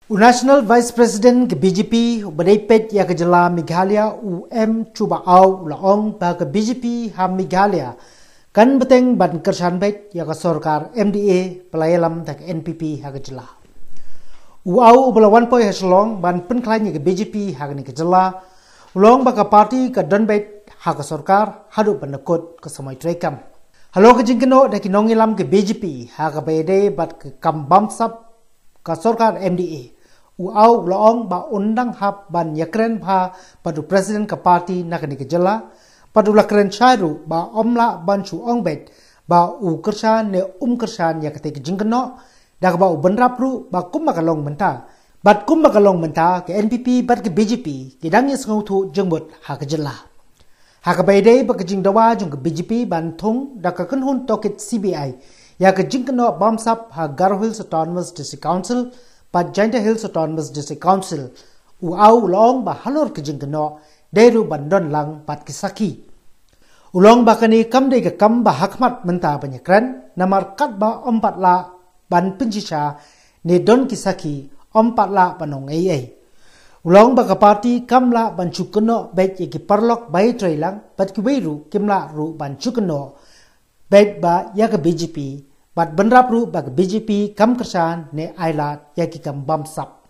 National Vice President ke BJP berdapat ya ke Jela Meghalaya UM cuba au laong ba ke BJP ham Meghalaya kan beteng ban kersan bet ya ke sorkar MDA pelayalam tak NPP ha ke Jela. Au belawan poi haslong ban penklanya ke BJP ha ke Jela ulong ba ke parti ke donbet ha ke sorkar hadu penekut ke semai trekam. Halo ke jingkeno dak nongilam ke BJP ha ke bede bat ke kambam sap ke sorkar MDA. Uau laong ba undang hab ban yakren pha padu presiden ke parti nakani ke Jela padu lakren chairu ba omla ban chu ongbet ba u kersan ne kersan ya kete ke jingkeno dak ba u benrapru ba kum makalong menta bat kum makalong menta ke NPP bat ke BJP ke dang yes ngautu jengbut ha ke Jela ha ke baide ba ke jingdawa jung ke BJP ban thung dak ke kunhun tokit CBI ya ke jingkeno bomsap ha Garhil Autonomous District Council Pat Jainta Hills Autonomous District Council uau long ba halor ke jingkeno deru bandon lang pat kisaki ulong ba kani kam de ke kam ba hakmat menta banyakran namar kat ba ompat la ban penjisha ne don kisaki ompat la panong ai ulong ba ka parti kam la ban chukeno bet ye ki parlok bai trailang pat ki weiru kimla ru ban chukeno bet ba ya ke BJP Bat benrap ru bag BJP kam kersan ne ailat yaki kam bamsap.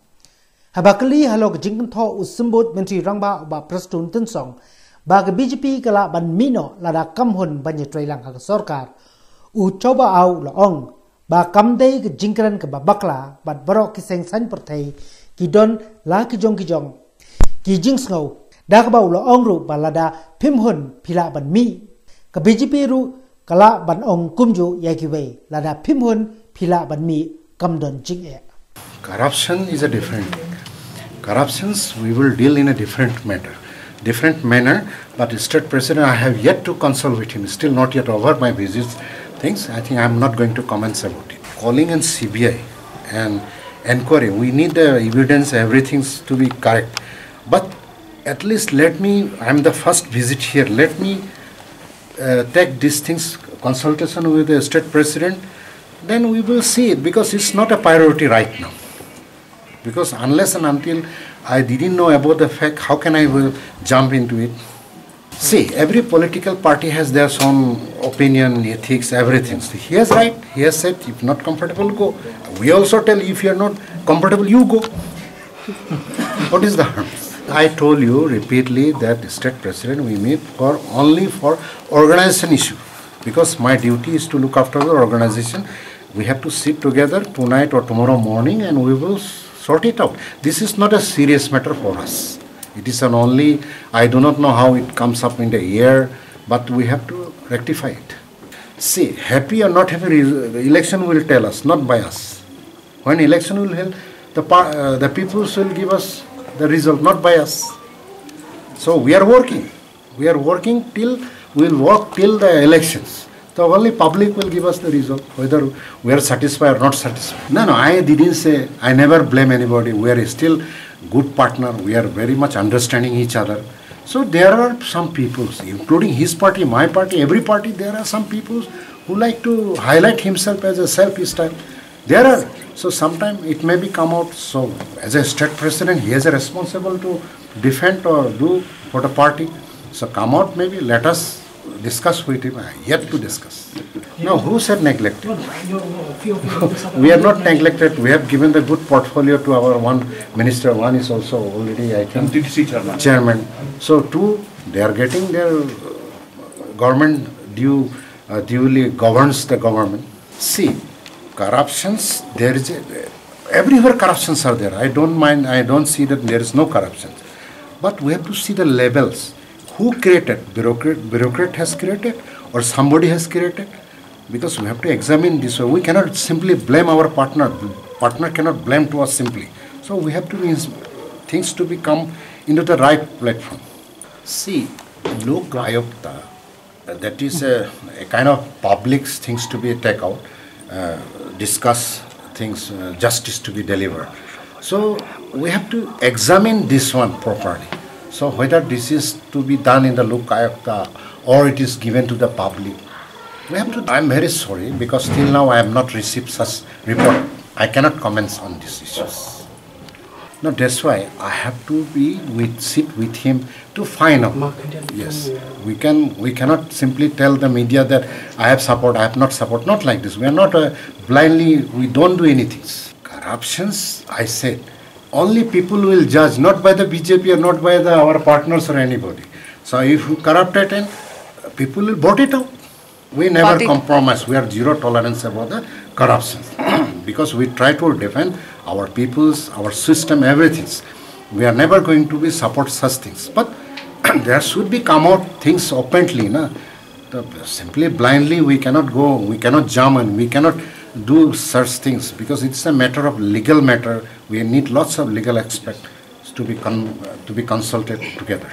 Habakali halo ke jingkan tho usumbut menteri rangba ba prestun tensong bag BJP kala ban mino lada kam hun banye trailang ha sorkar. U coba au laong ba kam dei ke jingkran ke babakla bat barok ki seng san pertai ki don la ki jong ki jing sngau dak ba laong ru balada phim hun phila ban mi ke BJP ru Kala ban ong kumju yakiwe lada pimhun pila ban mi kamdon jing. Corruption is a different thing. Corruptions we will deal in a different manner. But State President, I have yet to consult with him. Still not yet over my visits. Things I think I am not going to comment about it. Calling in CBI and inquiry, we need the evidence, everything to be correct. But at least let me. I am the first visit here. Let me. Take these things consultation with the state president, then we will see it because it's not a priority right now. Because unless and until I didn't know about the fact, how can I will jump into it? See, every political party has their own opinion, ethics, everything. So he has right. He has said, if not comfortable, go. We also tell you, if you are not comfortable, you go. What is the harm? I told you repeatedly that state president we meet only for organization issue because my duty is to look after the organization. We have to sit together tonight or tomorrow morning and we will sort it out. This is not a serious matter for us. It is an only, I do not know how it comes up in the air, but we have to rectify it. See, happy or not happy, the election will tell us, not by us. When election will help, the people will give us the result, not by us. So we are working. We are working till we will work till the elections. So only public will give us the result, whether we are satisfied or not satisfied. No, I didn't say, I never blame anybody. We are still good partner. We are very much understanding each other. So there are some people, including his party, my party, every party, there are some people who like to highlight himself as a selfish type. There are. So sometimes it may be come out. So as a state president, he is responsible to defend or do for the party. So come out maybe, let us discuss with him. Yet to discuss. No, who said neglected? We are not neglected. We have given the good portfolio to our one minister. One is also already, I think, chairman. So two, they are getting their government duly governs the government. See, corruptions, there is everywhere corruptions are there. I don't mind, I don't see that there is no corruption. But we have to see the levels. Who created? Bureaucrat has created or somebody has created? Because we have to examine this. We cannot simply blame our partner. Partner cannot blame to us simply. So we have to things to become into the right platform. See, Lok Ayukta, that is a kind of public things to be take out. Discuss things, justice to be delivered. So we have to examine this one properly. So whether this is to be done in the Lok Ayukta or it is given to the public, we have to. I am very sorry because till now I have not received such report. I cannot comment on these issues. No, that's why I have to sit with him to find out. Yes, we cannot simply tell the media that I have support, I have not support. Not like this. We are not blindly. We don't do anything. Corruptions, I said, only people will judge, not by the BJP or not by our partners or anybody. So if you corrupted, and people will vote it out. We never compromise. We are zero tolerance about the corruption because we try to defend our peoples, our system, everything. We are never going to be support such things. But there should be come out things openly. Na? Simply blindly we cannot go, we cannot jump and we cannot do such things because it's a matter of legal matter. We need lots of legal experts to be consulted together.